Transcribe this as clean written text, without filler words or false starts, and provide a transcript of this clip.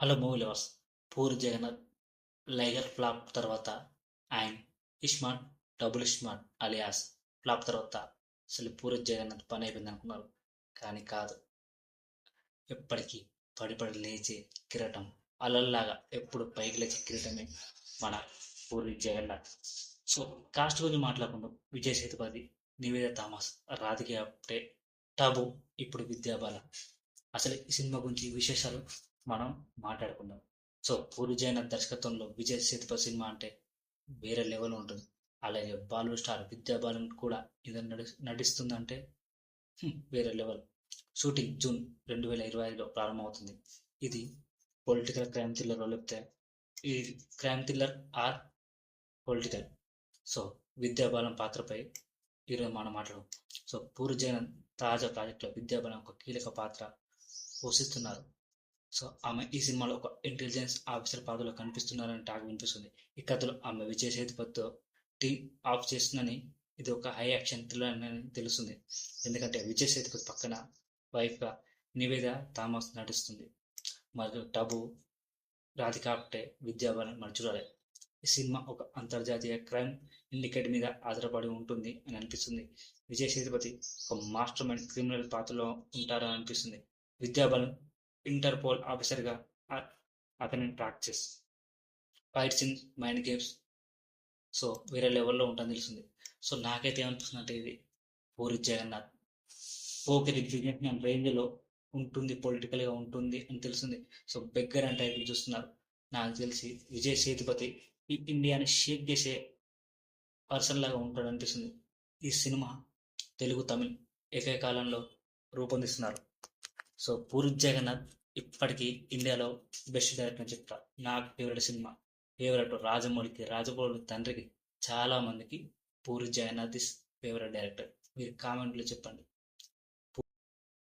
Hello movie lovers. Puri Jagannath Liger flop తర్వాత and Ismart Double Ismart alias flop తర్వాత అసలు పూరి జగన్నాథ్ పని అయిపోయింది అనుకున్నారు. కానీ కాదు. ఎప్పటికీ పడి పడి లేచే కిరీటం అలల్లాగా ఎప్పుడు పైకి లేచే కిరీటమే మన పూరి జగన్నాథ్. సో కాస్ట్ గురించి మాట్లాడుకుందాం. విజయ్ సేతుపతి, నివేద థామస్, రాధిక ఆప్టే, టాబు, ఇప్పుడు విద్యాబాల. అసలు ఈ సినిమా గురించి విశేషాలు మనం మాట్లాడుకుందాం. సో పూరి జగన్నాథ్ దర్శకత్వంలో విజయ్ సేతుపతి సినిమా అంటే వేరే లెవెల్ ఉంటుంది. అలాగే బాలీవుడ్ స్టార్ విద్యా బాలన్ కూడా ఇది నటిస్తుందంటే వేరే లెవెల్. షూటింగ్ జూన్ 2025లో ప్రారంభమవుతుంది. ఇది పొలిటికల్ క్రైమ్ థ్రిల్లర్ లేకపోతే ఈ crime thriller or political. So Vidya Balan పాత్రపై ఈరోజు మనం మాట్లాడడం. సో పూరి జగన్నాథ్ తాజా ప్రాజెక్టులో విద్యా బాలన్ ఒక కీలక పాత్ర పోషిస్తున్నారు. సో ఆమె ఈ సినిమాలో ఒక ఇంటెలిజెన్స్ ఆఫీసర్ పాత్రలో కనిపిస్తున్నారని టాక్ వినిపిస్తుంది. ఈ కథలో ఆమె విజయ్ సేతుపతితో టీమ్ ఆఫ్ చేస్తుందని, ఇది ఒక హై యాక్షన్ థ్రిల్లర్ అని తెలుస్తుంది. ఎందుకంటే విజయ్ సేతుపతి పక్కన వైఫ్గా నివేద థామస్ నటిస్తుంది. మరియు టబు, రాధిక ఆప్టే, విద్యా బాలన్ మరి చూడాలి. ఈ సినిమా ఒక అంతర్జాతీయ క్రైమ్ ఇండికేట్ మీద ఆధారపడి ఉంటుంది అని అనిపిస్తుంది. విజయ్ సేతుపతి ఒక మాస్టర్ మైండ్ క్రిమినల్ పాత్రలో ఉంటారని అనిపిస్తుంది. విద్యా బాలన్ ఇంటర్పోల్ ఆఫీసర్గా అతని practice fight scenes, mind games so వేరే లెవెల్లో ఉంటుందని తెలిసింది. సో నాకైతే ఏమనిపిస్తుంది అంటే ఇది పూరి జగన్నాథ్ పోకిరి బిజినెస్ మ్యాన్ రేంజ్లో ఉంటుంది, పొలిటికల్గా ఉంటుంది అని తెలిసింది. సో బెగ్గర్ అండ్ టైటిల్ చూస్తున్నారు. నాకు తెలిసి విజయ్ సేతుపతి ఈ ఇండియాని షేక్ చేసే పర్సన్ లాగా ఉంటాడు అనిపిస్తుంది. ఈ సినిమా తెలుగు, తమిళ్ ఏకకాలంలో రూపొందిస్తున్నారు. సో పూరి జగన్నాథ్ ఇప్పటికీ ఇండియాలో బెస్ట్ డైరెక్టర్ అని చెప్తా. నాకు ఫేవరెట్ సినిమా, ఫేవరెట్ రాజమౌళికి, రాజమౌళి తండ్రికి, చాలా మందికి Puri Jagannadh is favourite director. మీరు కామెంట్లో చెప్పండి.